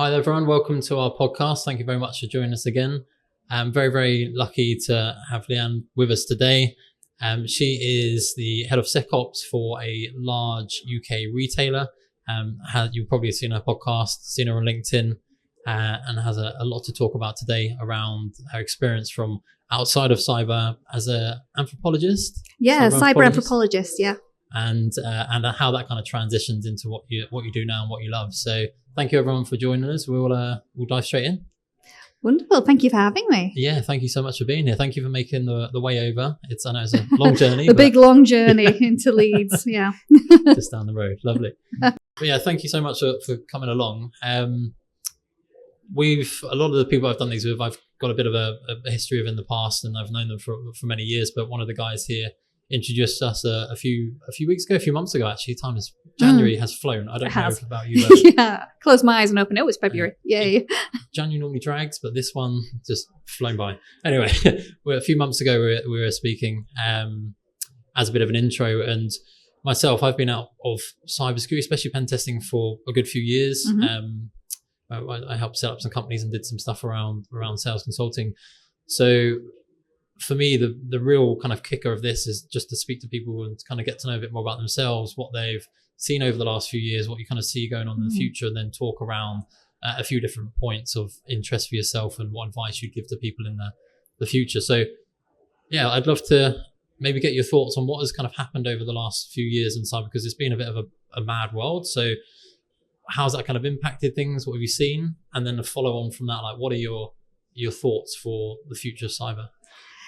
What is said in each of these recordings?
Hi there, everyone. Welcome to our podcast. Thank you very much for joining us again. I'm very, very lucky to have Leanne with us today. She is the head of SecOps for a large UK retailer. You've probably seen her podcast, seen her on LinkedIn, and has a lot to talk about today around her experience from outside of cyber as an anthropologist. Yeah, cyber anthropologist, yeah. And how that kind of transitions into what you do now and what you love. So thank you everyone for joining us. We'll dive straight in. Wonderful. Thank you for having me. Yeah, thank you so much for being here. Thank you for making the way over. I know it's a long journey. Big long journey into Leeds. Yeah. Just down the road. Lovely. But yeah, thank you so much for coming along. A lot of the people I've done these with, I've got a bit of a history of in the past, and I've known them for many years. But one of the guys here introduced us a few months ago. Actually, January has flown. I don't know about you. Yeah, close my eyes and open. Oh, it's February. Yay! January normally drags, but this one just flown by. Anyway, a few months ago we were speaking as a bit of an intro, and myself, I've been out of cybersecurity, especially pen testing, for a good few years. Mm-hmm. I helped set up some companies and did some stuff around sales consulting. So for me, the real kind of kicker of this is just to speak to people and to kind of get to know a bit more about themselves, what they've seen over the last few years, what you kind of see going on in the future, and then talk around a few different points of interest for yourself and what advice you'd give to people in the future. So yeah, I'd love to maybe get your thoughts on what has kind of happened over the last few years in cyber, because it's been a bit of a mad world. So how's that kind of impacted things? What have you seen? And then a follow on from that, like what are your thoughts for the future of cyber?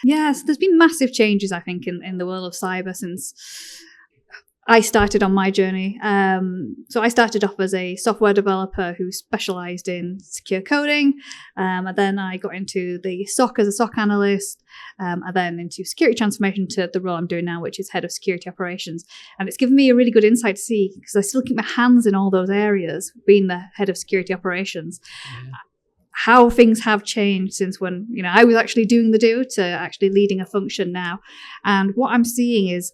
Yes, there's been massive changes, I think, in the world of cyber since I started on my journey. So I started off as a software developer who specialized in secure coding. And then I got into the SOC as a SOC analyst, and then into security transformation to the role I'm doing now, which is head of security operations. And it's given me a really good insight to see, because I still keep my hands in all those areas, being the head of security operations. How things have changed since when I was actually doing the do to actually leading a function now. And what I'm seeing is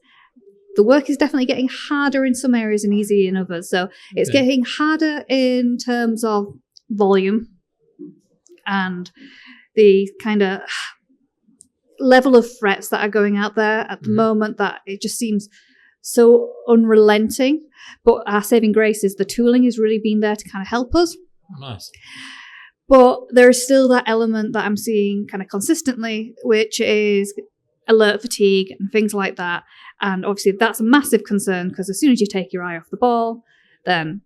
the work is definitely getting harder in some areas and easier in others. So it's getting harder in terms of volume and the kind of level of threats that are going out there at the moment, that it just seems so unrelenting. But our saving grace is the tooling has really been there to kind of help us. Nice. But there is still that element that I'm seeing kind of consistently, which is alert fatigue and things like that. And obviously that's a massive concern, because as soon as you take your eye off the ball, then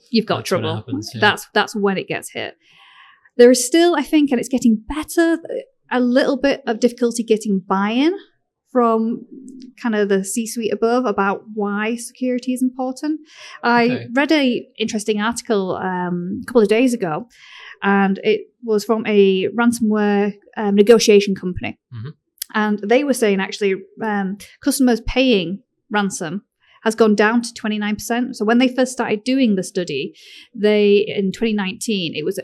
you've got trouble. Happens, yeah. That's when it gets hit. There is still, I think, and it's getting better, a little bit of difficulty getting buy-in from kind of the C-suite above about why security is important. I read an interesting article a couple of days ago, and it was from a ransomware negotiation company. Mm-hmm. And they were saying actually customers paying ransom has gone down to 29%. So when they first started doing the study, in 2019, it was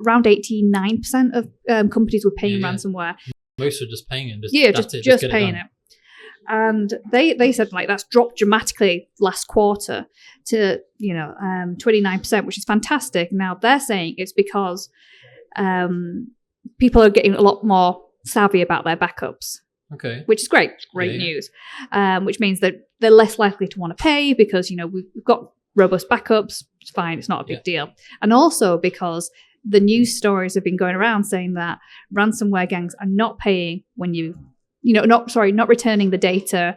around 89% of companies were paying ransomware. Most are just paying it. Just paying it. And they said that's dropped dramatically last quarter to 29%, which is fantastic. Now they're saying it's because people are getting a lot more savvy about their backups. Which is great news. Which means that they're less likely to want to pay because we've got robust backups. It's fine. It's not a big deal. And also because the news stories have been going around saying that ransomware gangs are not paying when not returning the data,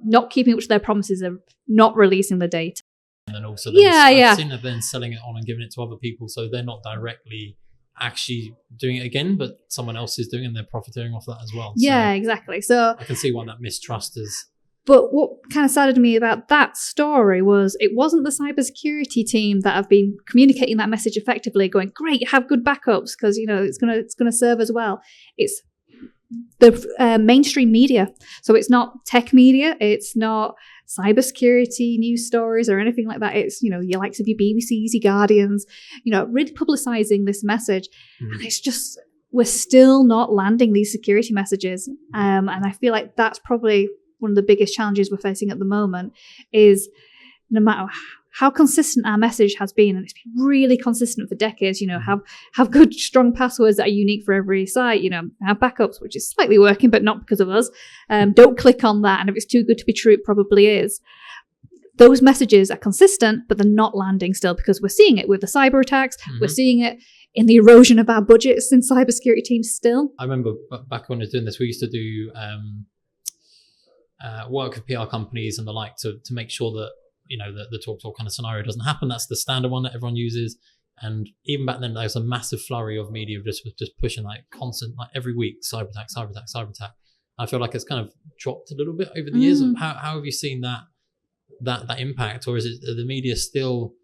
not keeping up to their promises of not releasing the data. And then also, I've seen them then selling it on and giving it to other people, so they're not directly actually doing it again, but someone else is doing it and they're profiting off that as well. Yeah, exactly. So I can see why that mistrust is. But what kind of saddened me about that story was it wasn't the cybersecurity team that have been communicating that message effectively, going, great, have good backups because it's gonna serve as well. It's the mainstream media. So it's not tech media, it's not cybersecurity news stories or anything like that. It's, your likes of your BBCs, your Guardians, really publicizing this message. And it's just, we're still not landing these security messages. And I feel like that's probably one of the biggest challenges we're facing at the moment is no matter how consistent our message has been, and it's been really consistent for decades. Have good, strong passwords that are unique for every site. Have backups, which is slightly working, but not because of us. Don't click on that, and if it's too good to be true, it probably is. Those messages are consistent, but they're not landing still, because we're seeing it with the cyber attacks. We're seeing it in the erosion of our budgets in cybersecurity teams still. I remember back when I was doing this, we used to do work with PR companies and the like to make sure that the talk kind of scenario doesn't happen. That's the standard one that everyone uses. And even back then, there was a massive flurry of media just pushing constant, every week, cyber attack. I feel like it's kind of dropped a little bit over the years. How have you seen that impact, or is it the media still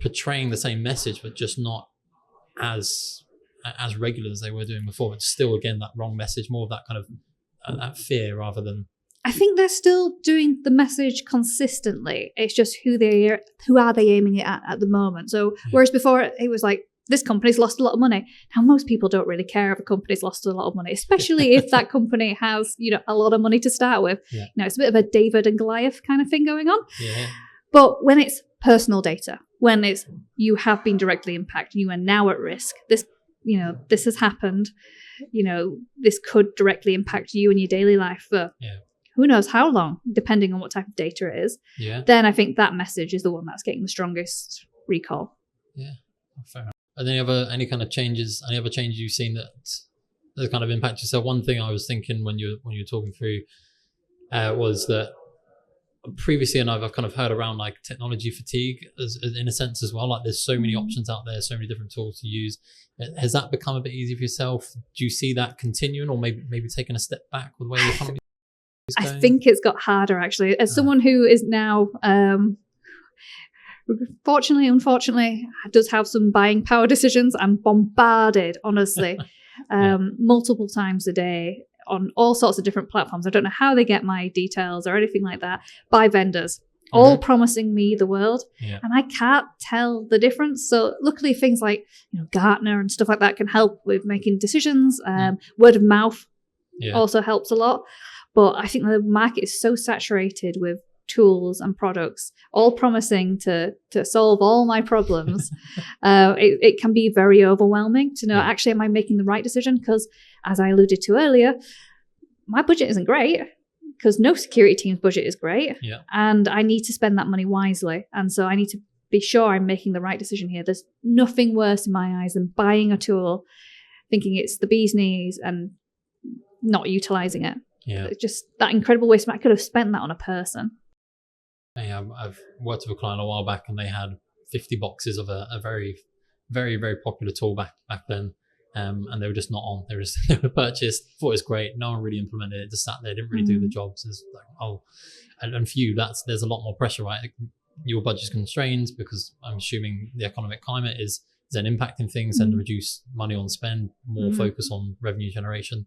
portraying the same message but just not as regular as they were doing before? It's still, again, that wrong message, more of that kind of that fear rather than. I think they're still doing the message consistently. It's just who are they aiming it at the moment. So whereas before it was like, this company's lost a lot of money. Now most people don't really care if a company's lost a lot of money, especially if that company has a lot of money to start with. It's a bit of a David and Goliath kind of thing going on. But when it's personal data, when it's you have been directly impacted, you are now at risk, this has happened, this could directly impact you in your daily life for who knows how long, depending on what type of data it is, then I think that message is the one that's getting the strongest recall. Yeah, fair enough. Are there any other changes you've seen that kind of impact yourself? One thing I was thinking when you were talking through was that previously, and I've kind of heard around technology fatigue as in a sense as well. There's so many options out there, so many different tools to use. Has that become a bit easier for yourself? Do you see that continuing, or maybe taking a step back with the way the economy? I think it's got harder, actually. As someone who is now, unfortunately, does have some buying power decisions, I'm bombarded, honestly, multiple times a day on all sorts of different platforms. I don't know how they get my details or anything like that, by vendors, all promising me the world. And I can't tell the difference. So luckily things like Gartner and stuff like that can help with making decisions. Word of mouth also helps a lot. But I think the market is so saturated with tools and products, all promising to solve all my problems. It can be very overwhelming to know, actually, am I making the right decision? Because as I alluded to earlier, my budget isn't great, because no security team's budget is great. And I need to spend that money wisely. And so I need to be sure I'm making the right decision here. There's nothing worse in my eyes than buying a tool, thinking it's the bee's knees and not utilizing it. It's just that incredible waste. I could have spent that on a person. I've worked with a client a while back, and they had 50 boxes of a very, very, very popular tool back then, and they were just not on. They were purchased, thought it was great. No one really implemented it. Just sat there, didn't really do the jobs. It's and for you, there's a lot more pressure, right? Your budget's constrained because I'm assuming the economic climate is then impacting things, and reduce money on spend, more focus on revenue generation.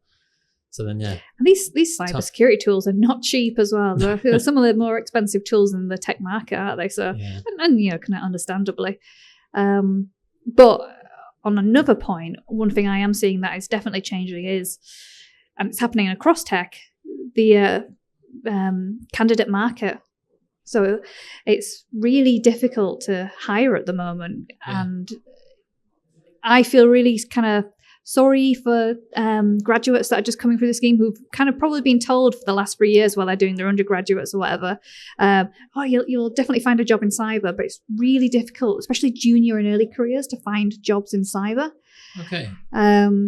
So then, and these cybersecurity tools are not cheap as well. They're some of the more expensive tools in the tech market, aren't they? So, and kind of understandably. But on another point, one thing I am seeing that is definitely changing is, and it's happening across tech, the candidate market. So it's really difficult to hire at the moment, and I feel really kind of sorry for graduates that are just coming through the scheme who've kind of probably been told for the last 3 years while they're doing their undergraduates or whatever, you'll definitely find a job in cyber, but it's really difficult, especially junior and early careers, to find jobs in cyber. Okay.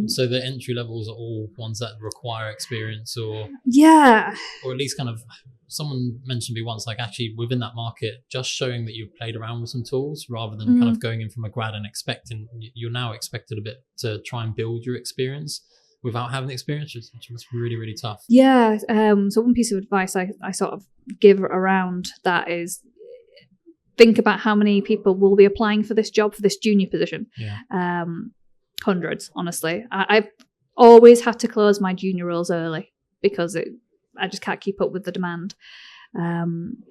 So the entry levels are all ones that require experience, or at least kind of, someone mentioned to me once, actually within that market, just showing that you've played around with some tools rather than kind of going in from a grad and you're now expected a bit to try and build your experience without having the experience, which was really, really tough. So one piece of advice I sort of give around that is, think about how many people will be applying for this job, for this junior position. Hundreds, honestly. I've always had to close my junior roles early because I just can't keep up with the demand. And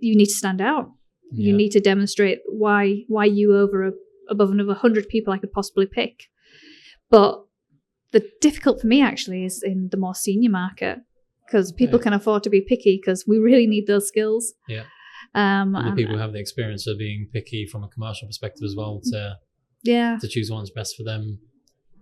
you need to stand out. You need to demonstrate why you above another 100 people I could possibly pick. But the difficult for me actually is in the more senior market, because people can afford to be picky because we really need those skills. And the people who have the experience of being picky from a commercial perspective as well to choose what's best for them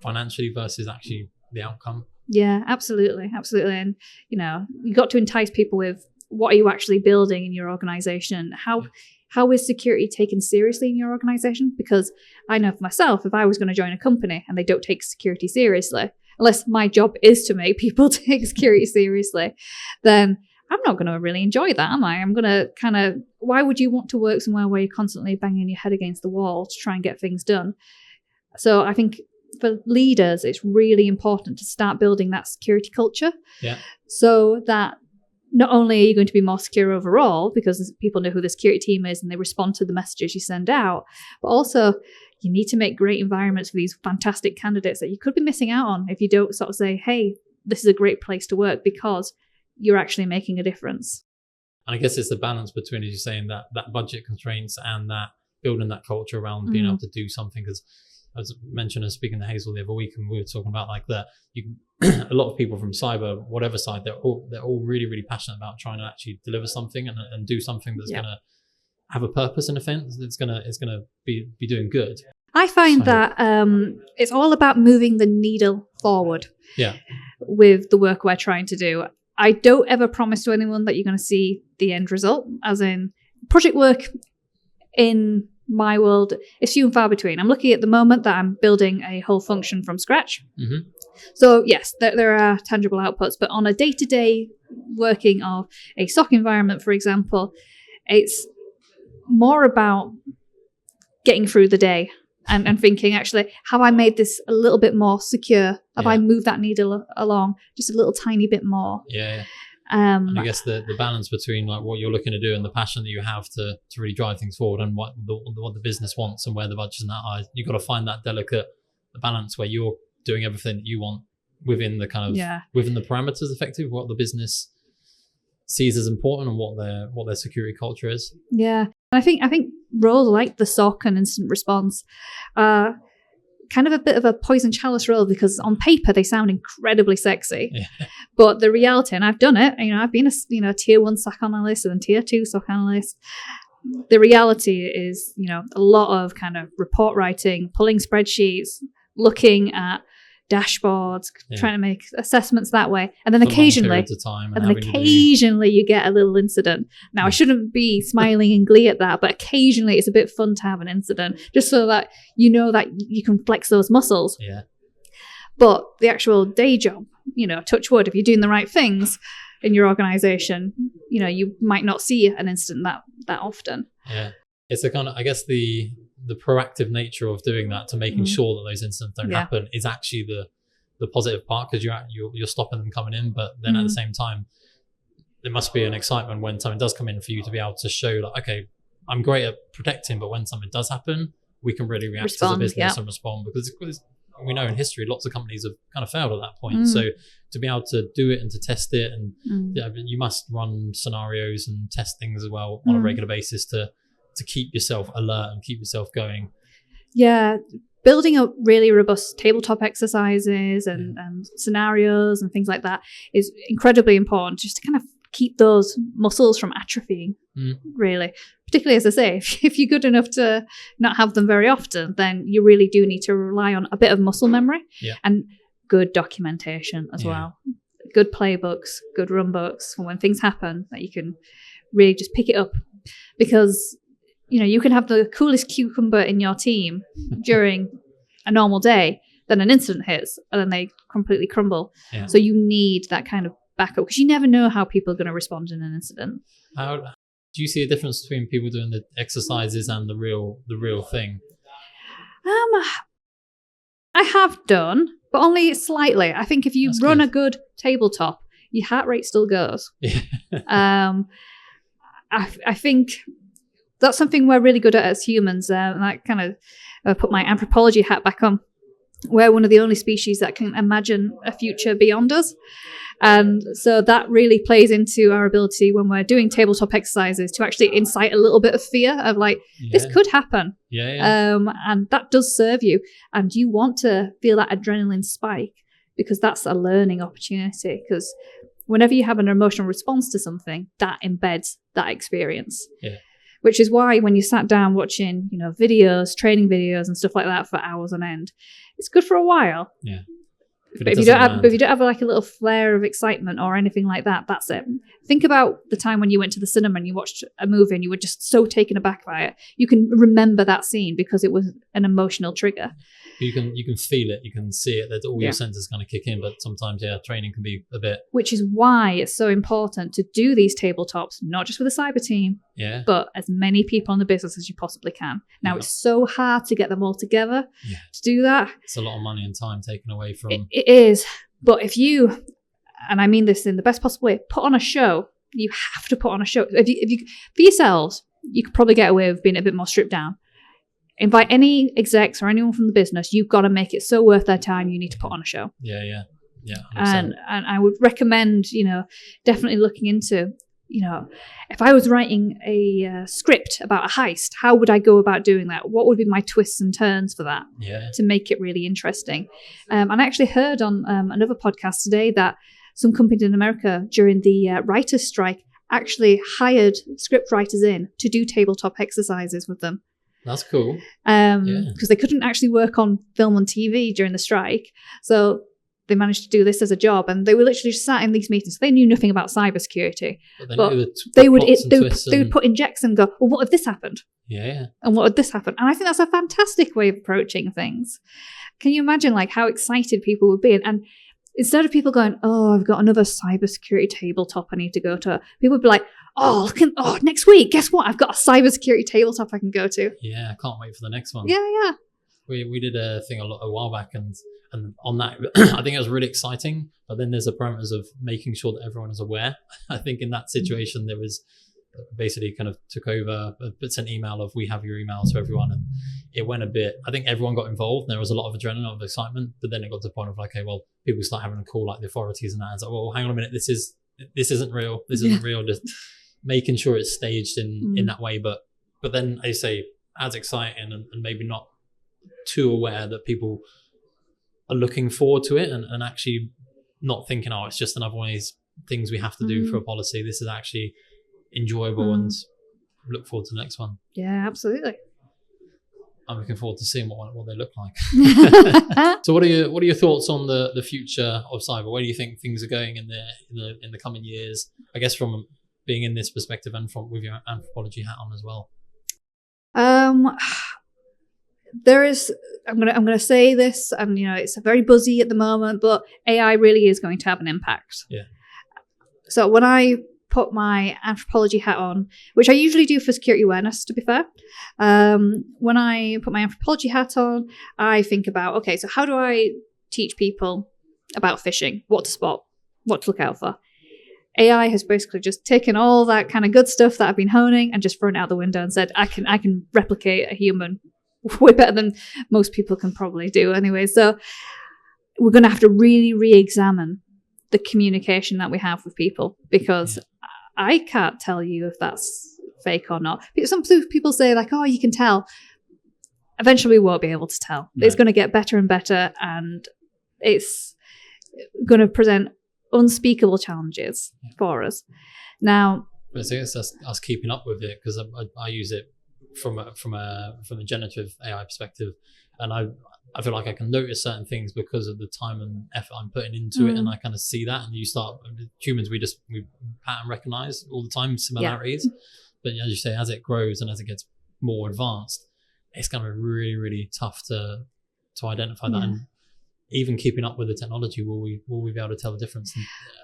financially versus actually the outcome. Yeah, absolutely. And you got to entice people with what are you actually building in your organization. How is security taken seriously in your organization? Because I know for myself, if I was going to join a company and they don't take security seriously, unless my job is to make people take security seriously, then I'm not going to really enjoy that, am I? I'm going to why would you want to work somewhere where you're constantly banging your head against the wall to try and get things done? So I think for leaders, it's really important to start building that security culture. Yeah. So that not only are you going to be more secure overall because people know who the security team is and they respond to the messages you send out, but also you need to make great environments for these fantastic candidates that you could be missing out on if you don't sort of say, hey, this is a great place to work because you're actually making a difference. And I guess it's the balance between, as you're saying, that budget constraints and that building that culture around being able to do something. Because as I mentioned, I was speaking to Hazel the other week, and we were talking about like that. A lot of people from cyber, whatever side, they're all really, really passionate about trying to actually deliver something and do something that's going to have a purpose in a sense. It's gonna be doing good. I find that it's all about moving the needle forward. Yeah. With the work we're trying to do. I don't ever promise to anyone that you're going to see the end result, as in project work in my world is few and far between. I'm lucky at the moment that I'm building a whole function from scratch. Mm-hmm. So yes, there are tangible outputs, but on a day-to-day working of a SOC environment, for example, it's more about getting through the day and thinking, actually, have I made this a little bit more secure? Have I moved that needle along just a little tiny bit more? Yeah. And I guess the balance between like what you're looking to do and the passion that you have to really drive things forward and what the business wants and where the budgets and that are, you've got to find that delicate balance where you're doing everything that you want within the kind of within the parameters, effectively, what the business sees as important and what their security culture is. Yeah, and I think roles like the SOC and incident response are kind of a bit of a poison chalice role because on paper they sound incredibly sexy, but the reality, and I've done it, I've been a tier 1 SOC analyst and tier 2 SOC analyst. The reality is, a lot of kind of report writing, pulling spreadsheets, looking at dashboards, trying to make assessments that way, and then occasionally you get a little incident. Now I shouldn't be smiling in glee at that, but occasionally it's a bit fun to have an incident just so that you know that you can flex those muscles. But the actual day job, touch wood, if you're doing the right things in your organization, you might not see an incident that often. It's a kind of, I guess, the proactive nature of doing that to making sure that those incidents don't happen is actually the positive part, because you're stopping them coming in, but then at the same time there must be an excitement when something does come in for you to be able to show like, okay, I'm great at protecting, but when something does happen we can really react as a business and respond, because we know in history lots of companies have kind of failed at that point. So to be able to do it and to test it, and you must run scenarios and test things as well on a regular basis to keep yourself alert and keep yourself going. Yeah, building up really robust tabletop exercises and scenarios and things like that is incredibly important, just to kind of keep those muscles from atrophying, really. Particularly, as I say, if you're good enough to not have them very often, then you really do need to rely on a bit of muscle memory and good documentation as well. Good playbooks, good run books for when things happen, that you can really just pick it up. Because you can have the coolest cucumber in your team during a normal day, then an incident hits, and then they completely crumble. So you need that kind of backup, because you never know how people are going to respond in an incident. How do you see a difference between people doing the exercises and the real thing? I have done, but only slightly. I think if you run a good tabletop, your heart rate still goes. I think that's something we're really good at as humans, and I kind of put my anthropology hat back on. We're one of the only species that can imagine a future beyond us. And so that really plays into our ability when we're doing tabletop exercises to actually incite a little bit of fear of like, this could happen. And that does serve you. And you want to feel that adrenaline spike, because that's a learning opportunity. Because whenever you have an emotional response to something, that embeds that experience. Yeah. Which is why when you sat down watching, videos, training videos and stuff like that for hours on end, it's good for a while. Yeah. But if you don't have like a little flare of excitement or anything like that, that's it. Think about the time when you went to the cinema and you watched a movie and you were just so taken aback by it. You can remember that scene because it was an emotional trigger. You can feel it, you can see it, that all your senses kind of kick in, but sometimes training can be a bit. Which is why it's so important to do these tabletops, not just with a cyber team, but as many people in the business as you possibly can. Now it's so hard to get them all together to do that. It's a lot of money and time taken away from. It is, but if you, and I mean this in the best possible way, put on a show. You have to put on a show. If you for yourselves, you could probably get away with being a bit more stripped down. Invite any execs or anyone from the business. You've got to make it so worth their time. You need to put on a show. Yeah. 100%. And I would recommend, definitely looking into, if I was writing a script about a heist, how would I go about doing that? What would be my twists and turns for that to make it really interesting? And I actually heard on another podcast today that some companies in America during the writers' strike actually hired script writers in to do tabletop exercises with them. That's cool. Because they couldn't actually work on film and TV during the strike. So they managed to do this as a job, and they were literally just sat in these meetings. They knew nothing about cybersecurity. But they would put in checks and go, well, what if this happened? Yeah. And what if this happened? And I think that's a fantastic way of approaching things. Can you imagine like how excited people would be? And instead of people going, oh, I've got another cybersecurity tabletop I need to go to, people would be like, oh, next week, guess what? I've got a cybersecurity tabletop I can go to. Yeah, I can't wait for the next one. Yeah. We did a thing a while back, and on that, I think it was really exciting. But then there's the parameters of making sure that everyone is aware. I think in that situation, there was basically kind of took over, but sent email of we have your email to everyone, and it went a bit. I think everyone got involved. And there was a lot of adrenaline, a lot of excitement, but then it got to the point of like, okay, well, people start having a call like the authorities and that. It's like, well, hang on a minute, this isn't real. This isn't real. Just making sure it's staged in that way, but then I say as exciting and maybe not too aware that people are looking forward to it and actually not thinking, oh, it's just another one of these things we have to do for a policy. This is actually enjoyable and look forward to the next one. Yeah, absolutely. I'm looking forward to seeing what they look like. So what are your thoughts on the future of cyber? Where do you think things are going in the coming years? I guess from being in this perspective and from with your anthropology hat on as well. There is. I'm gonna say this, and it's very buzzy at the moment, but AI really is going to have an impact. Yeah. So when I put my anthropology hat on, which I usually do for security awareness, to be fair, when I put my anthropology hat on, I think about, okay, so how do I teach people about phishing, what to spot, what to look out for? AI has basically just taken all that kind of good stuff that I've been honing and just thrown it out the window and said, I can replicate a human way better than most people can probably do anyway. So we're going to have to really re-examine the communication that we have with people, because I can't tell you if that's fake or not. Some people say like, oh, you can tell. Eventually we won't be able to tell. No. It's going to get better and better, and it's going to present unspeakable challenges for us. Now, I think it's us keeping up with it, because I use it from a generative AI perspective, and I feel like I can notice certain things because of the time and effort I'm putting into it, and I kind of see that. And you start, humans, we pattern recognize all the time similarities, but as you say, as it grows and as it gets more advanced, it's going to be really, really tough to identify that. And even keeping up with the technology, will we be able to tell the difference?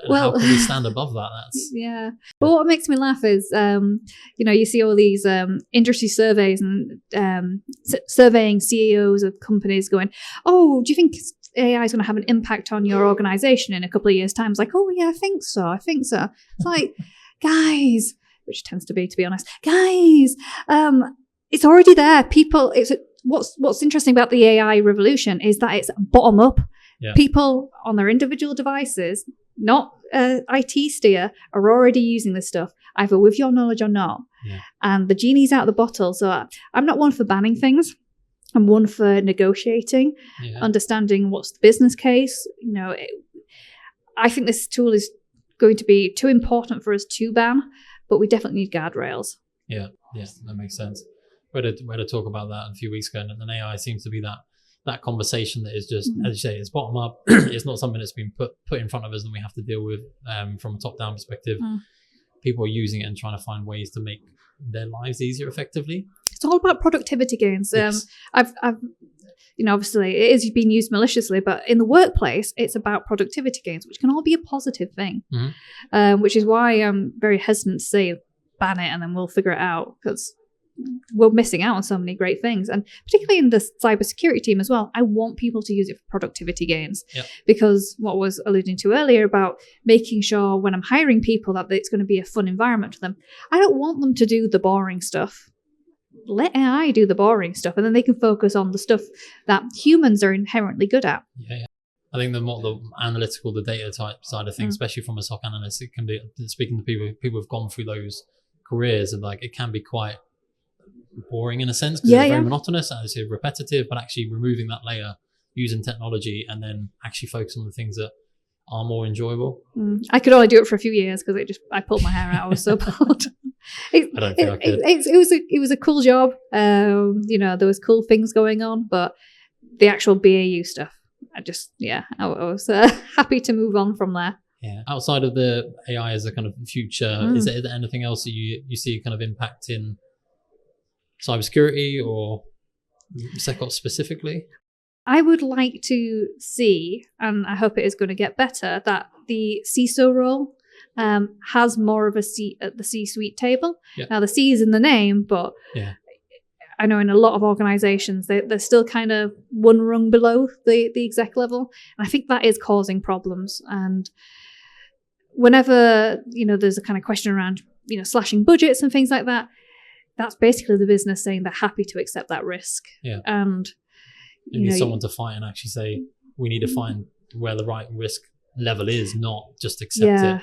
And how can we stand above that? Well, what makes me laugh is, you see all these industry surveys and surveying CEOs of companies going, oh, do you think AI is going to have an impact on your organization in a couple of years' time? It's like, oh yeah, I think so. It's like, guys, which tends to be honest, guys, it's already there. People, what's interesting about the AI revolution is that it's bottom up. Yeah. People on their individual devices, not IT steer, are already using this stuff, either with your knowledge or not. Yeah. And the genie's out of the bottle. So I'm not one for banning things. I'm one for negotiating, understanding what's the business case. I think this tool is going to be too important for us to ban, but we definitely need guardrails. Yeah, that makes sense. We had to talk about that a few weeks ago, and AI seems to be that conversation that is just, as you say, it's bottom up. It's not something that's been put in front of us and we have to deal with from a top-down perspective. People are using it and trying to find ways to make their lives easier effectively. It's all about productivity gains. Yes. I've obviously it is being used maliciously, but in the workplace, it's about productivity gains, which can all be a positive thing. Which is why I'm very hesitant to say ban it and then we'll figure it out, because we're missing out on so many great things. And particularly in the cybersecurity team as well, I want people to use it for productivity gains. Because what I was alluding to earlier about making sure when I'm hiring people that it's going to be a fun environment for them, I don't want them to do the boring stuff. Let AI do the boring stuff, and then they can focus on the stuff that humans are inherently good at. Yeah. I think the more the analytical, the data type side of things, especially from a SOC analyst, it can be, speaking to people who've gone through those careers, and like it can be quite boring in a sense, because it's very monotonous and it's repetitive, but actually removing that layer using technology and then actually focus on the things that are more enjoyable. I could only do it for a few years because I pulled my hair out. I was so bored. I don't think I could. It was a cool job. There was cool things going on, but the actual BAU stuff, I was happy to move on from there. Yeah. Outside of the AI as a kind of future, is there anything else that you see kind of impacting cybersecurity or SecOps specifically? I would like to see, and I hope it is going to get better, that the CISO role has more of a seat at the C-suite table. Now, the C is in the name, but I know in a lot of organizations, they're still kind of one rung below the exec level. And I think that is causing problems. And whenever, there's a kind of question around, slashing budgets and things like that, that's basically the business saying they're happy to accept that risk. And you need someone to fight and actually say, we need to find where the right risk level is, not just accept it.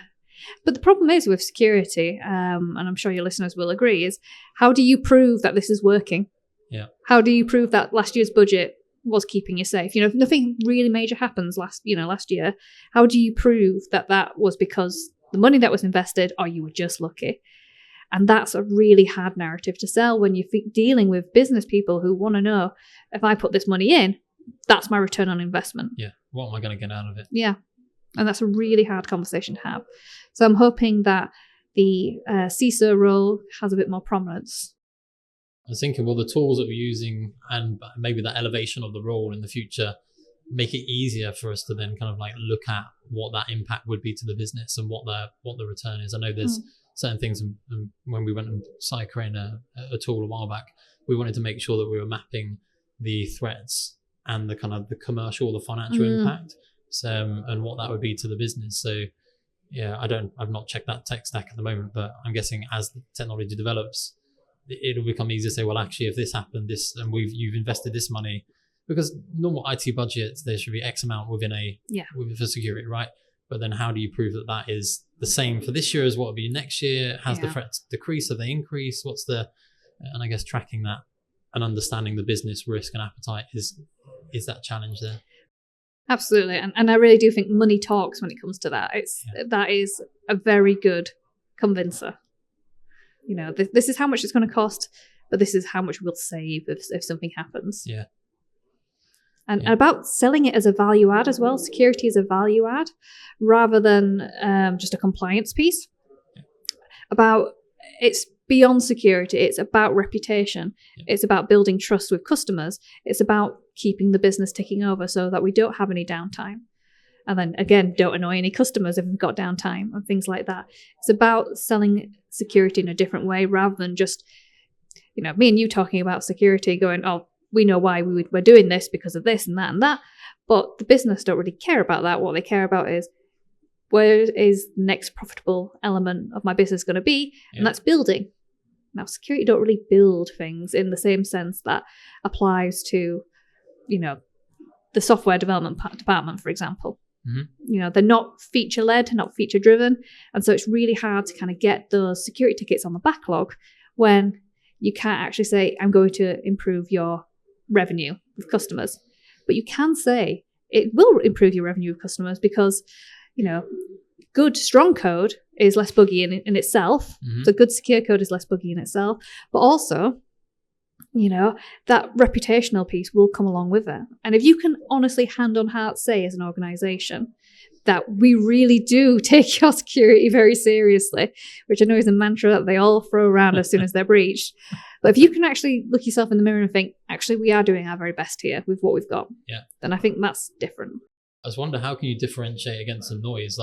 But the problem is with security, and I'm sure your listeners will agree, is how do you prove that this is working? How do you prove that last year's budget was keeping you safe? If nothing really major happens last year, how do you prove that was because the money that was invested, or you were just lucky? And that's a really hard narrative to sell when you're dealing with business people who want to know, if I put this money in, that's my return on investment. What am I going to get out of it? And that's a really hard conversation to have. So I'm hoping that the CISO role has a bit more prominence. I was thinking, the tools that we're using and maybe that elevation of the role in the future make it easier for us to then kind of like look at what that impact would be to the business and what the return is. I know there's certain things, and when we went and started creating a tool a while back, we wanted to make sure that we were mapping the threats and the kind of the commercial, the financial impact, and what that would be to the business. So I've not checked that tech stack at the moment, but I'm guessing as the technology develops, it'll become easier to say, well, actually, if this happened, and you've invested this money, because normal IT budgets, there should be X amount within for security, right? But then how do you prove that is the same for this year as what will be next year? Has the threats decreased? Have they increased? And I guess tracking that and understanding the business risk and appetite is that challenge there. Absolutely. And I really do think money talks when it comes to that. That is a very good convincer. This is how much it's going to cost, but this is how much we'll save if something happens. And about selling it as a value add as well. Security is a value add rather than just a compliance piece. It's beyond security. It's about reputation. It's about building trust with customers. It's about keeping the business ticking over so that we don't have any downtime. And then again, don't annoy any customers if we've got downtime and things like that. It's about selling security in a different way rather than just, me and you talking about security going, oh, we know why we're doing this because of this and that and that. But the business don't really care about that. What they care about is, where is the next profitable element of my business going to be? And that's building. Now, security don't really build things in the same sense that applies to, the software development department, for example. They're not feature-led, not feature-driven. And so it's really hard to kind of get those security tickets on the backlog when you can't actually say, I'm going to improve your revenue with customers. But you can say, it will improve your revenue with customers because, good, strong code is less buggy in itself. Mhm. So good, secure code is less buggy in itself. But also, that reputational piece will come along with it. And if you can honestly, hand on heart, say as an organization that we really do take your security very seriously, which I know is a mantra that they all throw around as soon as they're breached. But if you can actually look yourself in the mirror and think, actually, we are doing our very best here with what we've got, then I think that's different. I just wonder, how can you differentiate against the noise?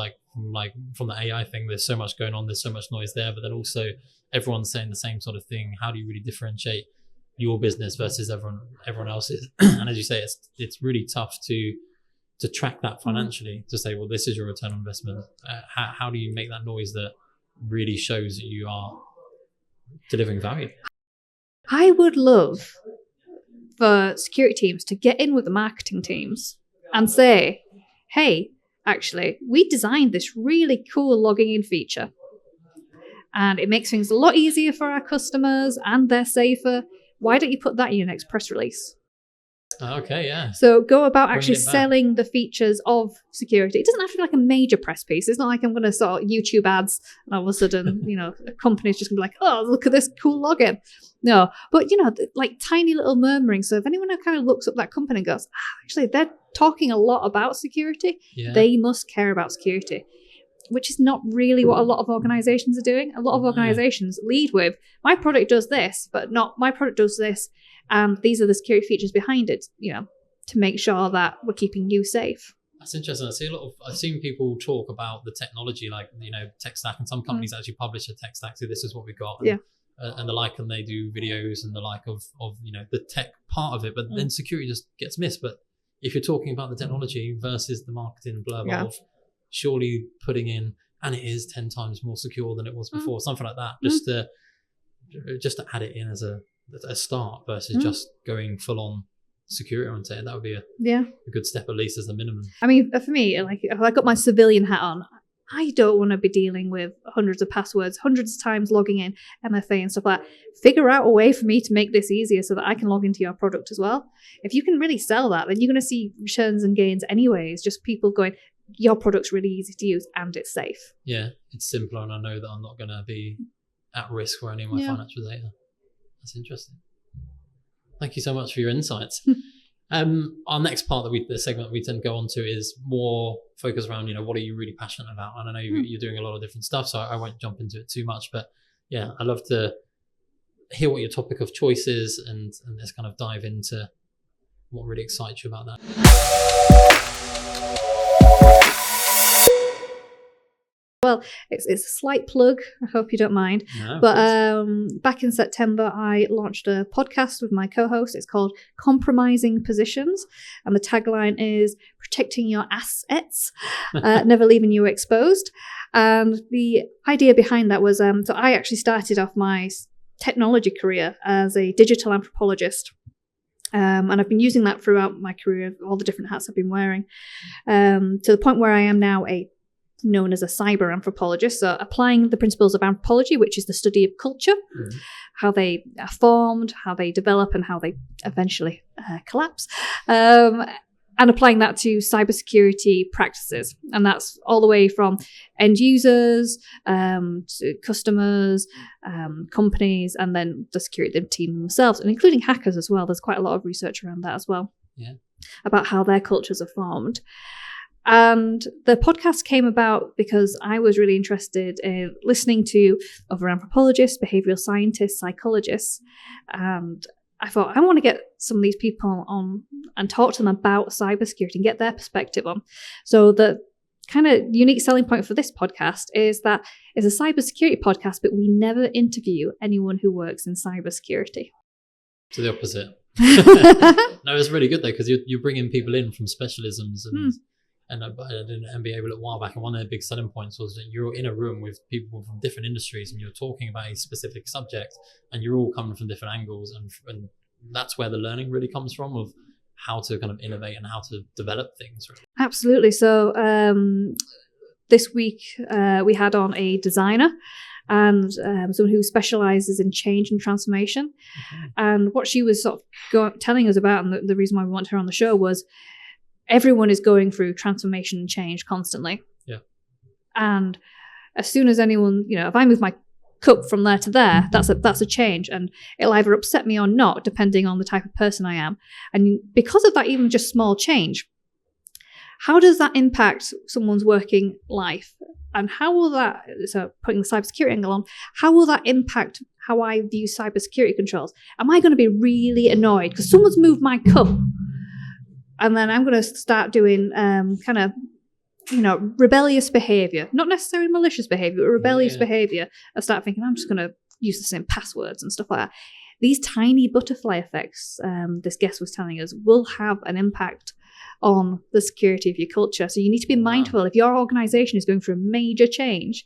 From the AI thing, there's so much going on, there's so much noise there, but then also everyone's saying the same sort of thing. How do you really differentiate your business versus everyone else's? And as you say, it's really tough to track that financially, to say, well, this is your return on investment. How do you make that noise that really shows that you are delivering value? I would love for security teams to get in with the marketing teams and say, hey, actually, we designed this really cool logging in feature. And it makes things a lot easier for our customers and they're safer. Why don't you put that in your next press release? Okay, yeah. So go about Bring actually it back. selling the features of security. It doesn't have to be like a major press piece. It's not like I'm going to sort of YouTube ads and all of a sudden, a company's just going to be like, oh, look at this cool login. No, but like tiny little murmuring. So if anyone kind of looks up that company and goes, actually, they're talking a lot about security. Yeah. They must care about security, which is not really what a lot of organizations are doing. A lot of organizations lead with, my product does this, but not my product does this. And these are the security features behind it, to make sure that we're keeping you safe. That's interesting. I've seen people talk about the technology, like, tech stack, and some companies actually publish a tech stack. So this is what we've got. And the like, and they do videos and the like of the tech part of it, but then security just gets missed. But if you're talking about the technology versus the marketing blurb of surely putting in, and it is 10 times more secure than it was before, something like that, just to add it in as a start versus just going full on security oriented, that would be a good step, at least as a minimum. I mean, for me, like if I got my civilian hat on, I don't want to be dealing with hundreds of passwords, hundreds of times logging in MFA and stuff like that. Figure out a way for me to make this easier so that I can log into your product as well. If you can really sell that, then you're going to see returns and gains anyways. Just people going, your product's really easy to use and it's safe. Yeah, it's simpler, and I know that I'm not going to be at risk for any of my financial data. That's interesting. Thank you so much for your insights. Our next part the segment we tend to go on to is more focused around, what are you really passionate about? And I know you're doing a lot of different stuff, so I won't jump into it too much. But yeah, I'd love to hear what your topic of choice is, and let's kind of dive into what really excites you about that. Well, it's a slight plug. I hope you don't mind. No, but back in September, I launched a podcast with my co-host. It's called Compromising Positions. And the tagline is protecting your assets, never leaving you exposed. And the idea behind that was, so I actually started off my technology career as a digital anthropologist. And I've been using that throughout my career, all the different hats I've been wearing, to the point where I am now known as a cyber anthropologist, so applying the principles of anthropology, which is the study of culture, how they are formed, how they develop, and how they eventually collapse, and applying that to cybersecurity practices. And that's all the way from end users, to customers, companies, and then the security team themselves, and including hackers as well. There's quite a lot of research around that as well, about how their cultures are formed. And the podcast came about because I was really interested in listening to other anthropologists, behavioral scientists, psychologists. And I thought, I want to get some of these people on and talk to them about cybersecurity and get their perspective on. So the kind of unique selling point for this podcast is that it's a cybersecurity podcast, but we never interview anyone who works in cybersecurity. So the opposite. No, it's really good though, because you're bringing people in from specialisms and I did an MBA a little while back, and one of the big selling points was that you're in a room with people from different industries and you're talking about a specific subject and you're all coming from different angles, and that's where the learning really comes from, of how to kind of innovate and how to develop things. Really. Absolutely. So this week we had on a designer and someone who specializes in change and transformation. And what she was sort of telling us about, and the reason why we want her on the show, was everyone is going through transformation and change constantly. And as soon as anyone, if I move my cup from there to there, that's a change, and it'll either upset me or not, depending on the type of person I am. And because of that, even just small change, how does that impact someone's working life? And how will that, so putting the cybersecurity angle on, how will that impact how I view cybersecurity controls? Am I going to be really annoyed because someone's moved my cup, and then I'm going to start doing kind of, rebellious behavior, not necessarily malicious behavior, but rebellious behavior. I start thinking, I'm just going to use the same passwords and stuff like that. These tiny butterfly effects, this guest was telling us, will have an impact on the security of your culture. So you need to be mindful if your organization is going through a major change,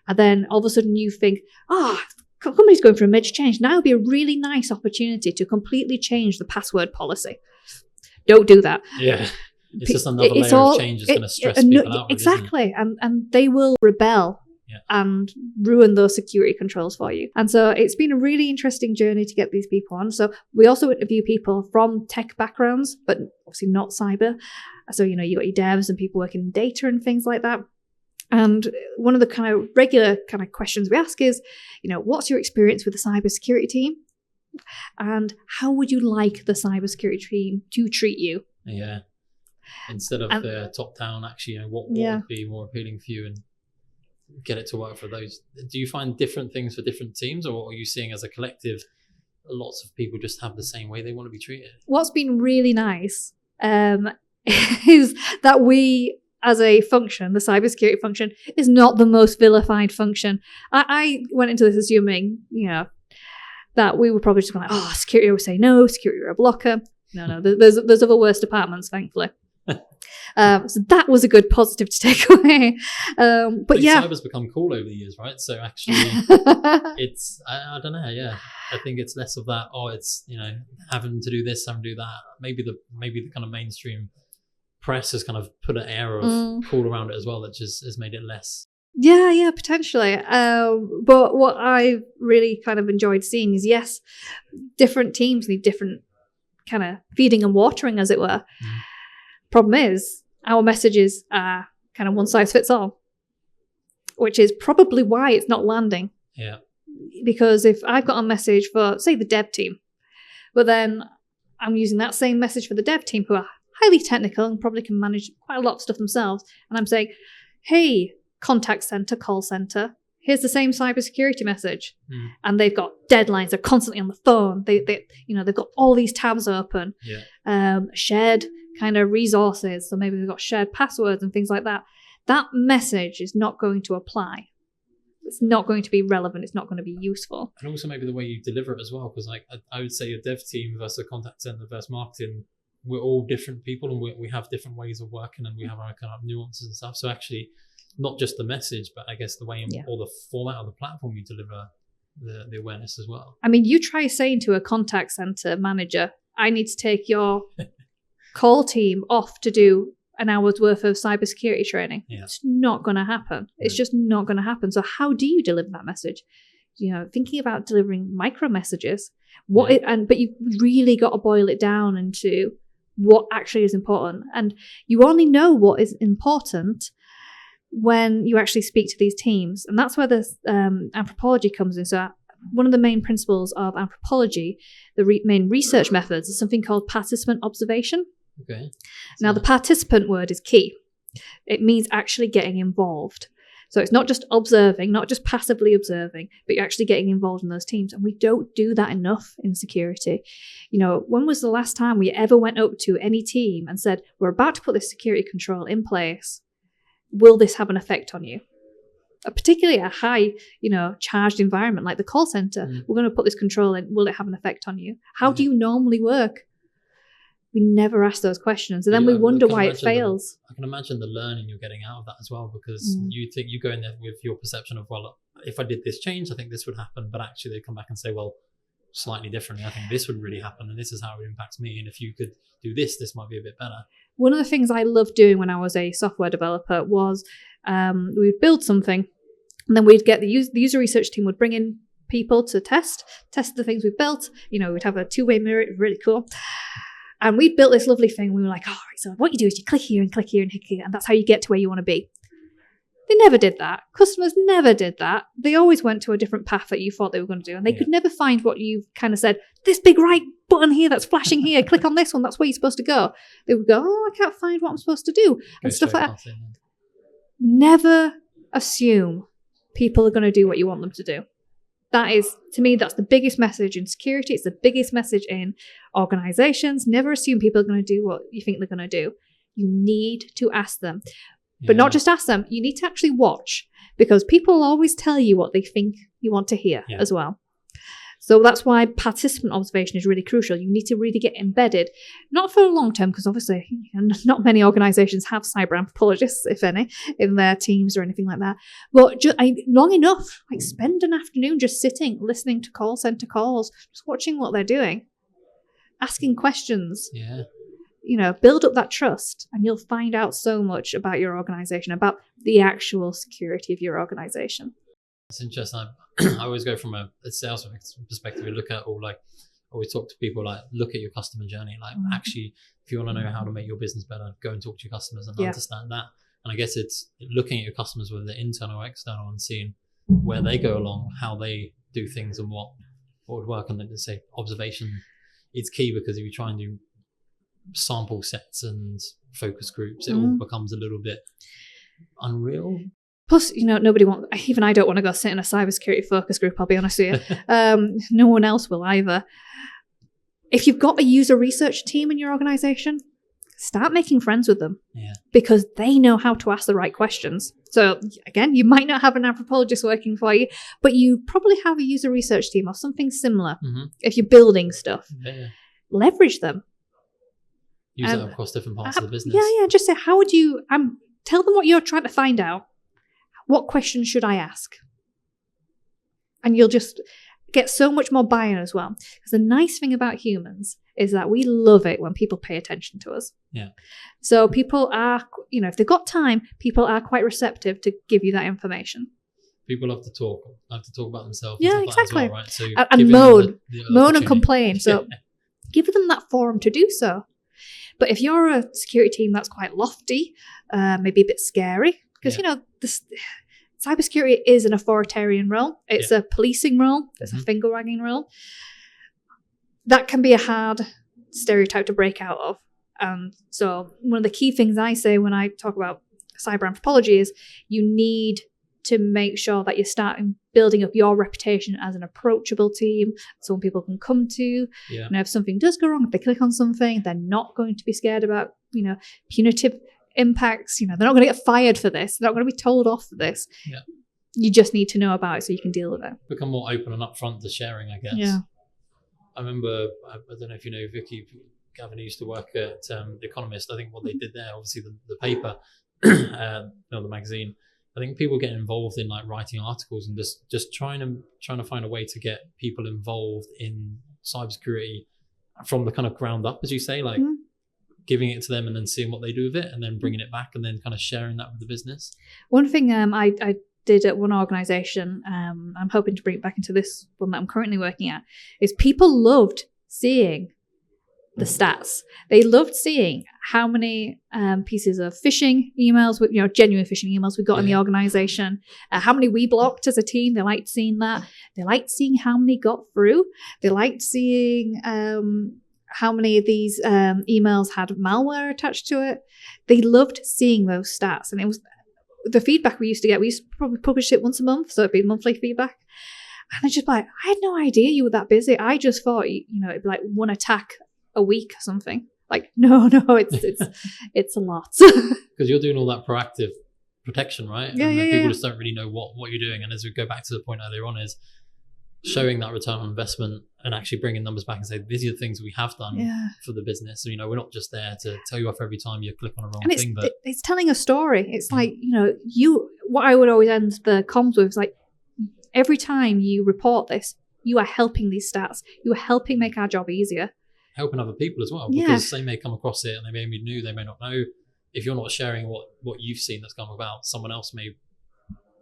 and then all of a sudden you think, company's going through a major change. Now would be a really nice opportunity to completely change the password policy. Don't do that. Yeah. It's just another layer of change that's going to stress people out. Exactly. And they will rebel and ruin those security controls for you. And so it's been a really interesting journey to get these people on. So we also interview people from tech backgrounds, but obviously not cyber. So, you got your devs and people working in data and things like that. And one of the kind of regular kind of questions we ask is, what's your experience with the cybersecurity team? And how would you like the cybersecurity team to treat you? Yeah. Instead of the top-down, actually, what would be more appealing for you, and get it to work for those. Do you find different things for different teams, or are you seeing as a collective, lots of people just have the same way they want to be treated? What's been really nice is that we, as a function, the cybersecurity function, is not the most vilified function. I went into this assuming, that we were probably just going like, security would say no, security are a blocker. No, there's other worse departments, thankfully. So that was a good positive to take away. But cyber's become cool over the years, right? So actually, it's I don't know. Yeah, I think it's less of that. It's having to do this, having to do that. Maybe the kind of mainstream press has kind of put an air of cool around it as well, that just has made it less. Yeah, potentially. But what I really kind of enjoyed seeing is, yes, different teams need different kind of feeding and watering, as it were. Problem is, our messages are kind of one size fits all, which is probably why it's not landing. Yeah. Because if I've got a message for, say, the dev team, but then I'm using that same message for the dev team, who are highly technical and probably can manage quite a lot of stuff themselves, and I'm saying, hey, contact center, call center, here's the same cybersecurity message. And they've got deadlines, they're constantly on the phone, they've got all these tabs open, shared kind of resources, so maybe they've got shared passwords and things like that. That message is not going to apply. It's not going to be relevant. It's not going to be useful. And also maybe the way you deliver it as well, because I would say a dev team versus a contact center versus marketing, we're all different people, and we have different ways of working, and we have our kind of nuances and stuff. So actually, not just the message, but I guess the way or the format of the platform you deliver the awareness as well. I mean, you try saying to a contact center manager, I need to take your call team off to do an hour's worth of cybersecurity training. It's not going to happen. It's just not going to happen. So how do you deliver that message? Thinking about delivering micro messages, but you really got to boil it down into what actually is important. And you only know what is important when you actually speak to these teams. And that's where this anthropology comes in. So one of the main principles of anthropology, the main research methods, is something called participant observation. Okay. Now, the participant word is key. It means actually getting involved. So it's not just observing, not just passively observing, but you're actually getting involved in those teams. And we don't do that enough in security. When was the last time we ever went up to any team and said, we're about to put this security control in place. Will this have an effect on you? Particularly a high, charged environment like the call center. We're going to put this control in. Will it have an effect on you? How do you normally work? We never ask those questions, and then we wonder why it fails. I can imagine the learning you're getting out of that as well, because you think you go in there with your perception of, well, if I did this change, I think this would happen, but actually they come back and say, well, slightly differently, I think this would really happen, and this is how it impacts me, and if you could do this might be a bit better. One of the things I loved doing when I was a software developer was we'd build something, and then we'd get the user research team would bring in people to test the things we built. We'd have a two-way mirror. It was really cool. And we built this lovely thing. We were like, all right, so what you do is you click here and click here and click here, and that's how you get to where you want to be. They never did that. Customers never did that. They always went to a different path that you thought they were going to do. And they could never find what you kind of said, this big right button here that's flashing here, click on this one, that's where you're supposed to go. They would go, I can't find what I'm supposed to do. And stuff like that. Never assume people are going to do what you want them to do. That is, to me, that's the biggest message in security. It's the biggest message in organizations. Never assume people are going to do what you think they're going to do. You need to ask them. But not just ask them, you need to actually watch, because people will always tell you what they think you want to hear as well. So that's why participant observation is really crucial. You need to really get embedded, not for a long term, because obviously not many organizations have cyber anthropologists, if any, in their teams or anything like that. But just, long enough, like spend an afternoon just sitting, listening to call center calls, just watching what they're doing, asking questions. Yeah. You know, build up that trust, and you'll find out so much about your organization, about the actual security of your organization. It's interesting. I always go from a sales perspective. We look at always talk to people, like, look at your customer journey. Like, actually, if you want to know how to make your business better, go and talk to your customers and understand that. And I guess it's looking at your customers, whether they're internal or external, and seeing where they go along, how they do things, and what would work. And then to say observation is key, because if you try and do sample sets and focus groups, it all becomes a little bit unreal. Plus, you know, even I don't want to go sit in a cybersecurity focus group, I'll be honest with you. No one else will either. If you've got a user research team in your organization, start making friends with them, because they know how to ask the right questions. So again, you might not have an anthropologist working for you, but you probably have a user research team or something similar. If you're building stuff, leverage them. Use that across different parts of the business. Yeah. Just say, how would you, tell them what you're trying to find out. What questions should I ask? And you'll just get so much more buy-in as well. Because the nice thing about humans is that we love it when people pay attention to us. Yeah. So people are, if they've got time, people are quite receptive to give you that information. People love to talk about themselves. Yeah, exactly. Well, right? So and moan and complain. So give them that forum to do so. But if you're a security team that's quite lofty, maybe a bit scary, because, cybersecurity is an authoritarian role. It's a policing role. It's a finger-wagging role. That can be a hard stereotype to break out of. So one of the key things I say when I talk about cyber anthropology is you need to make sure that you're starting building up your reputation as an approachable team, someone people can come to. Yeah. If something does go wrong, if they click on something, they're not going to be scared about, punitive impacts. They're not going to get fired for this. They're not going to be told off for this. Yeah. You just need to know about it so you can deal with it. Become more open and upfront to sharing, I guess. Yeah. I remember, I don't know if you know Vicky Gavin, used to work at The Economist. I think what they did there, obviously the paper, the magazine, I think people get involved in like writing articles and just trying to find a way to get people involved in cybersecurity from the kind of ground up, as you say, like giving it to them and then seeing what they do with it and then bringing it back and then kind of sharing that with the business. One thing I did at one organization, I'm hoping to bring it back into this one that I'm currently working at, is people loved seeing the stats. They loved seeing how many pieces of phishing emails, genuine phishing emails we got in the organization, how many we blocked as a team. They liked seeing that. They liked seeing how many got through. They liked seeing how many of these emails had malware attached to it. They loved seeing those stats. And it was the feedback we used to get. We used to probably publish it once a month, so it'd be monthly feedback. And they're just like, I had no idea you were that busy. I just thought, it'd be like one attack a week or something. Like, no, it's a lot. Because you're doing all that proactive protection, right? Yeah, and people just don't really know what you're doing. And as we go back to the point earlier on, is showing that return on investment and actually bringing numbers back and say, these are the things we have done for the business. So, we're not just there to tell you off every time you click on a wrong thing. But it's telling a story. It's like, what I would always end the comms with is like, every time you report this, you are helping these stats. You are helping make our job easier. Helping other people as well, because they may come across it and they may be new, they may not know. If you're not sharing what you've seen that's come about, someone else may.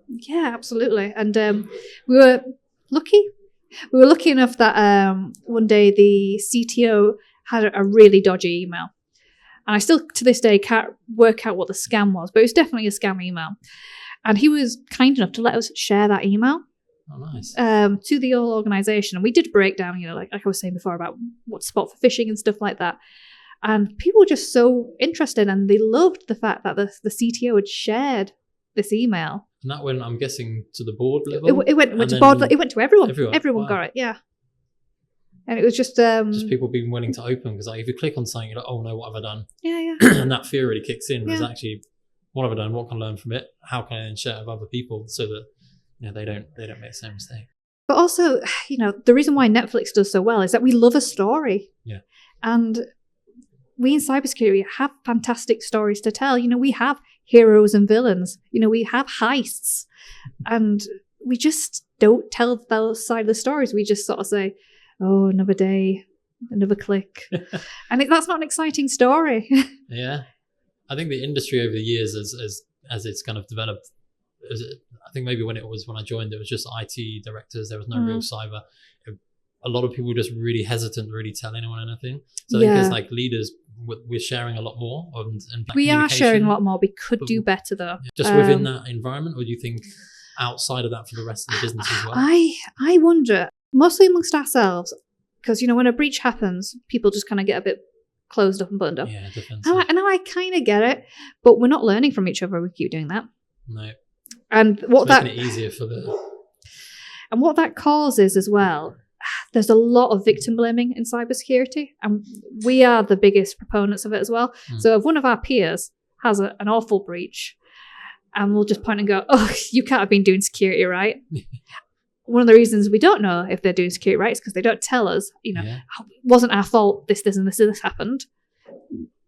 Yeah, absolutely. And we were lucky enough that one day the CTO had a really dodgy email. And I still to this day can't work out what the scam was, but it was definitely a scam email. And he was kind enough to let us share that email. Oh, nice. To the whole organization. And we did break down, like I was saying before, about what to spot for phishing and stuff like that. And people were just so interested, and they loved the fact that the CTO had shared this email. And that went, I'm guessing, to the board level? It went to board. It went to everyone. Everyone wow. got it, yeah. And it was just people being willing to open, because like if you click on something, you're like, oh no, what have I done? Yeah. And that fear really kicks in. There's actually, what have I done? What can I learn from it? How can I then share it with other people so that they don't make the same mistake? But also, the reason why Netflix does so well is that we love a story. Yeah. And we in cybersecurity have fantastic stories to tell. We have heroes and villains. We have heists, and we just don't tell those side of the stories. We just sort of say, oh, another day, another click. And that's not an exciting story. Yeah. I think the industry over the years, as it's kind of developed, I think maybe when I joined, it was just IT directors. There was no real cyber. A lot of people were just really hesitant to really tell anyone anything. So I think as like leaders, we're sharing a lot more. And we are sharing a lot more. We could do better though. Just within that environment, or do you think outside of that for the rest of the business as well? I wonder, mostly amongst ourselves, because when a breach happens, people just kind of get a bit closed up and buttoned up. Yeah, defensive. Now I kind of get it, but we're not learning from each other. We keep doing that. No. And making it easier for and what that causes as well, there's a lot of victim blaming in cybersecurity, and we are the biggest proponents of it as well. So if one of our peers has an awful breach, and we'll just point and go, oh, you can't have been doing security right. One of the reasons we don't know if they're doing security right is because they don't tell us, it wasn't our fault, this and this happened.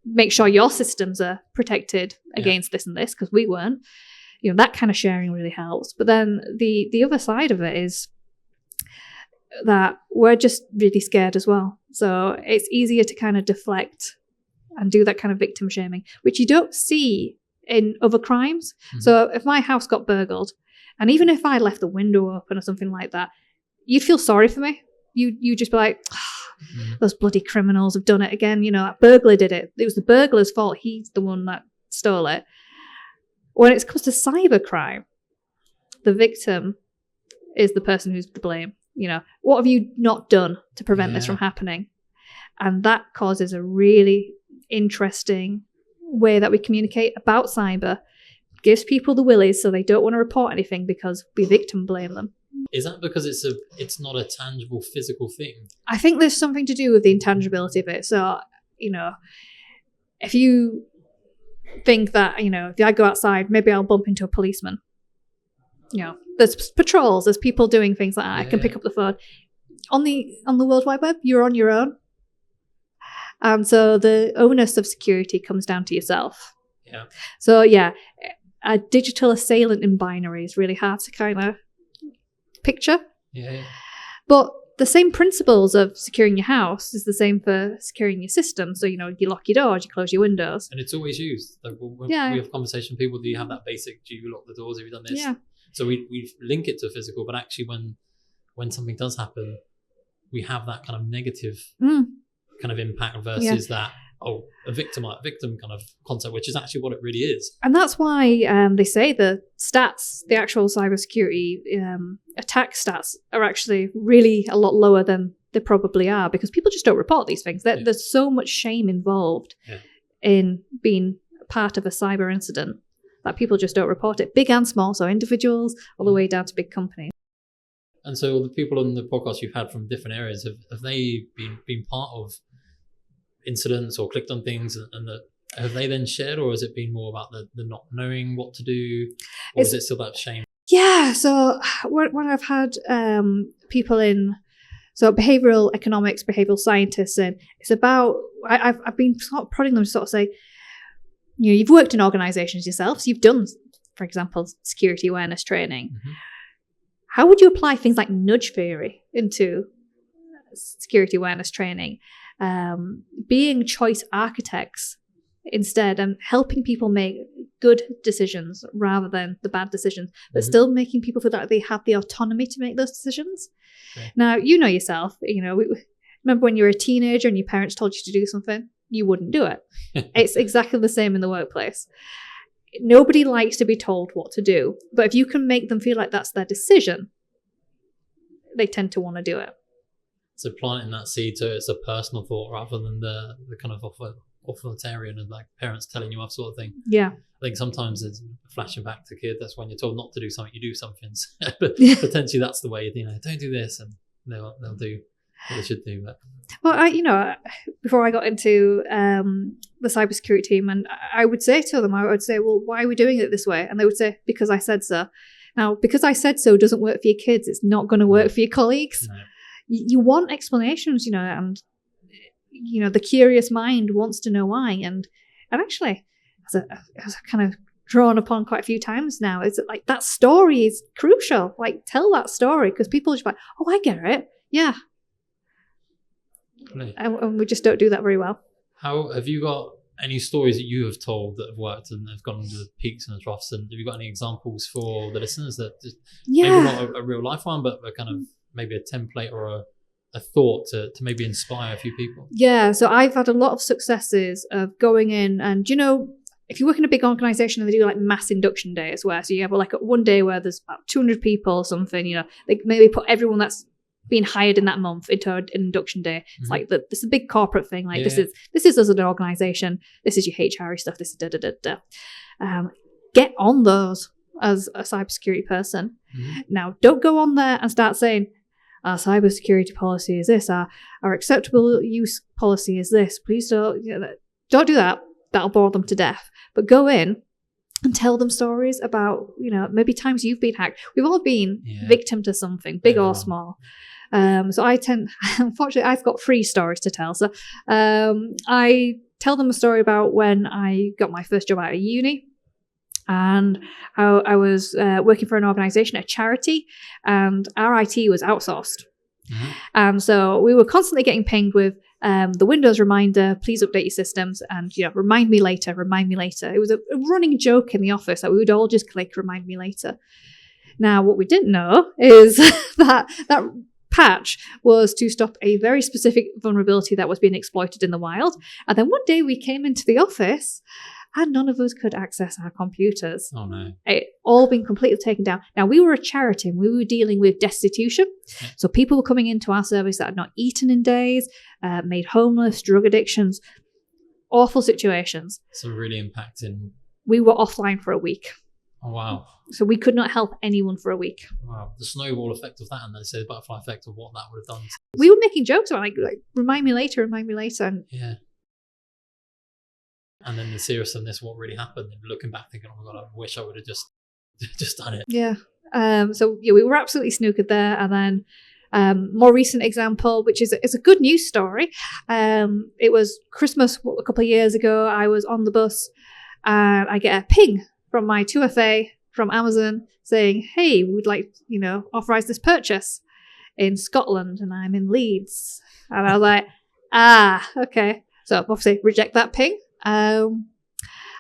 Make sure your systems are protected against this and this, because we weren't. That kind of sharing really helps. But then the other side of it is that we're just really scared as well. So it's easier to kind of deflect and do that kind of victim shaming, which you don't see in other crimes. So if my house got burgled, and even if I left the window open or something like that, you'd feel sorry for me. You'd just be like, those bloody criminals have done it again. That burglar did it. It was the burglar's fault. He's the one that stole it. When it comes to cybercrime, the victim is the person who's to blame. What have you not done to prevent this from happening? And that causes a really interesting way that we communicate about cyber. Gives people the willies so they don't want to report anything because we victim blame them. Is that because it's not a tangible physical thing? I think there's something to do with the intangibility of it. So, if you think that, if I go outside, maybe I'll bump into a policeman. There's patrols, there's people doing things like that. I can pick up the phone. On the World Wide Web, you're on your own. And so the onus of security comes down to yourself. Yeah. So, a digital assailant in binary is really hard to kind of picture. Yeah. But the same principles of securing your house is the same for securing your system. So, you lock your doors, you close your windows. And it's always used. Like when we have conversation with people, do you have that basic, do you lock the doors? Have you done this? Yeah. So we link it to physical, but actually when something does happen, we have that kind of negative kind of impact versus that, a victim kind of concept, which is actually what it really is. And that's why they say the stats, the actual cybersecurity attack stats are actually really a lot lower than they probably are, because people just don't report these things. There's so much shame involved in being part of a cyber incident that people just don't report it, big and small, so individuals all the way down to big companies. And so the people on the podcast you've had from different areas, have they been part of incidents or clicked on things, and have they then shared, or has it been more about the not knowing what to do, or is it still that shame? Yeah, so when I've had people in, so behavioral economics, behavioral scientists, and it's about, I've been sort of prodding them to sort of say, you've worked in organizations yourself, so you've done, for example, security awareness training. How would you apply things like nudge theory into security awareness training? Being choice architects instead, and helping people make good decisions rather than the bad decisions, but still making people feel like they have the autonomy to make those decisions. Okay. Now, yourself, remember when you were a teenager and your parents told you to do something, you wouldn't do it. It's exactly the same in the workplace. nobody likes to be told what to do. But if you can make them feel like that's their decision, they tend to want to do it. So planting that seed so it's a personal thought rather than the kind of authoritarian and like parents telling you off sort of thing. Yeah. I think sometimes it's flashing back to kids. That's when you're told not to do something, you do something. But potentially that's the way, don't do this, and they'll do what they should do. But well, before I got into the cybersecurity team, and I would say to them, well, why are we doing it this way? And they would say, because I said so. Now, because I said so doesn't work for your kids. It's not going to work for your colleagues. No. You want explanations, and the curious mind wants to know why. And actually, as I've kind of drawn upon quite a few times now, it's like that story is crucial. Like, tell that story, because people are just like, oh, I get it. Yeah. Really? And we just don't do that very well. How have you got any stories that you have told that have worked and have gone into the peaks and the troughs? And have you got any examples for the listeners that just, maybe not a real life one, but a kind of maybe a template or a thought to maybe inspire a few people? Yeah, so I've had a lot of successes of going in and, if you work in a big organization and they do like mass induction days where, so you have like one day where there's about 200 people or something, they maybe put everyone that's being hired in that month into an induction day. It's like this is a big corporate thing. Like this is us as an organization. This is your HR stuff. This is get on those as a cybersecurity person. Now, don't go on there and start saying, our cybersecurity policy is this, our acceptable use policy is this. Please don't do that. That'll bore them to death. But go in and tell them stories about, maybe times you've been hacked. We've all been victim to something, big or small. So unfortunately, I've got 3 stories to tell. So I tell them a story about when I got my first job out of uni. And I was working for an organization, a charity, and our IT was outsourced. And so we were constantly getting pinged with the Windows reminder, please update your systems, and remind me later, remind me later. It was a running joke in the office that we would all just click remind me later. Now, what we didn't know is that patch was to stop a very specific vulnerability that was being exploited in the wild. And then one day we came into the office and none of us could access our computers. Oh no. It all been completely taken down. Now, we were a charity and we were dealing with destitution. So people were coming into our service that had not eaten in days, made homeless, drug addictions, awful situations. So really impacting. We were offline for a week. Oh, wow. So we could not help anyone for a week. Wow. The snowball effect of that, and then say the butterfly effect of what that would have done. We were making jokes about like remind me later. And yeah. And then the seriousness, what really happened, and looking back thinking, oh my God, I wish I would have just done it. Yeah. So we were absolutely snookered there. And then more recent example, which is a good news story. It was Christmas a couple of years ago. I was on the bus and I get a ping from my 2FA from Amazon saying, hey, we'd like, authorize this purchase in Scotland, and I'm in Leeds. And I was like, okay. So obviously reject that ping. And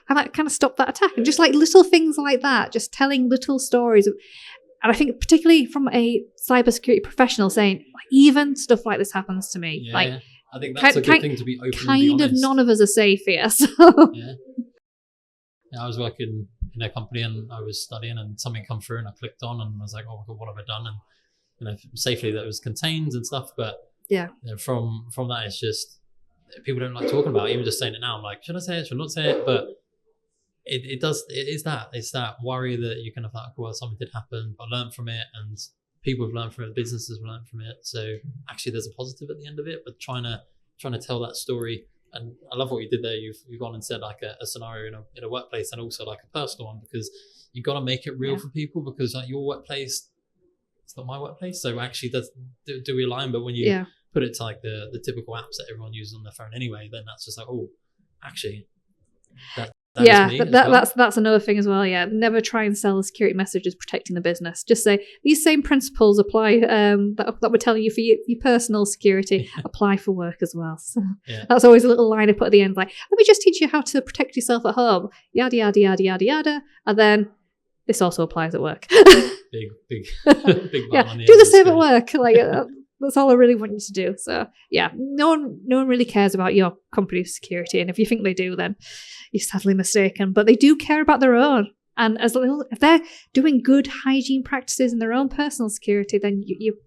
that kind of stopped that attack. And just like little things like that, just telling little stories. And I think particularly from a cybersecurity professional saying, even stuff like this happens to me. Yeah, like, I think that's a good thing to be open and be kind honest. of none of us are safe here. So. Yeah. I was working in a company and I was studying and something come through and I clicked on and I was like, oh my God, what have I done? And safely that it was contained and stuff. But from that, it's just people don't like talking about it. Even just saying it now, I'm like, should I say it? Should I not say it? But it's that worry that you kind of like, well, something did happen, but I learned from it, and people have learned from it, businesses have learned from it. So actually, there's a positive at the end of it. But trying to tell that story, and I love what you did there. You've gone and said like a scenario in a workplace, and also like a personal one, because you got to make it real for people, because like your workplace, it's not my workplace. So actually, do we align? But when you put it to like the typical apps that everyone uses on their phone anyway, then that's just like, oh, actually, that's another thing as well. Yeah, never try and sell a security message as protecting the business. Just say these same principles apply that we're telling you for your personal security apply for work as well. So that's always a little line I put at the end, like, let me just teach you how to protect yourself at home, yada yada yada yada yada, and then this also applies at work. big do the same at work. Like That's all I really want you to do. So yeah, no one really cares about your company's security. And if you think they do, then you're sadly mistaken. But they do care about their own. And if they're doing good hygiene practices in their own personal security, then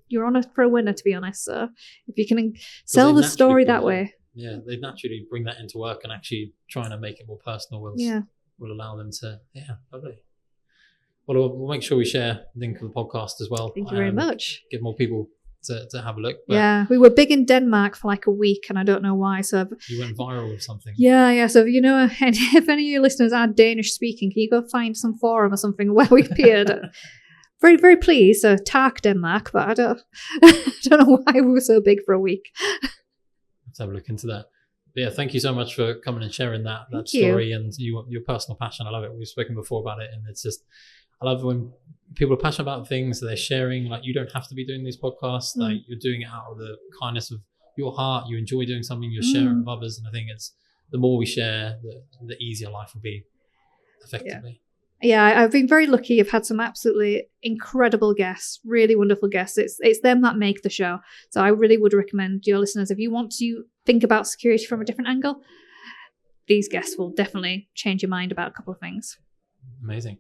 you're on for a winner, to be honest. So if you can sell the story that way. Yeah, they naturally bring that into work, and actually trying to make it more personal will allow them to, lovely. Well, we'll make sure we share the link of the podcast as well. Thank you very much. Give more people to have a look. But yeah, we were big in Denmark for like a week, and I don't know why. So you went viral with something. Yeah. So if any of your listeners are Danish speaking, can you go find some forum or something where we appeared? Very, very pleased. So Tark, Denmark, but I don't know why we were so big for a week. Let's have a look into that. But yeah, thank you so much for coming and sharing that Thank story you. and your personal passion. I love it. We've spoken before about it, and it's just, I love when people are passionate about things that they're sharing. Like, you don't have to be doing these podcasts. Like, you're doing it out of the kindness of your heart. You enjoy doing something, you're sharing with others. And I think it's the more we share, the easier life will be, effectively. Yeah, I've been very lucky. I've had some absolutely incredible guests, really wonderful guests. It's them that make the show. So I really would recommend your listeners, if you want to think about security from a different angle, these guests will definitely change your mind about a couple of things. Amazing.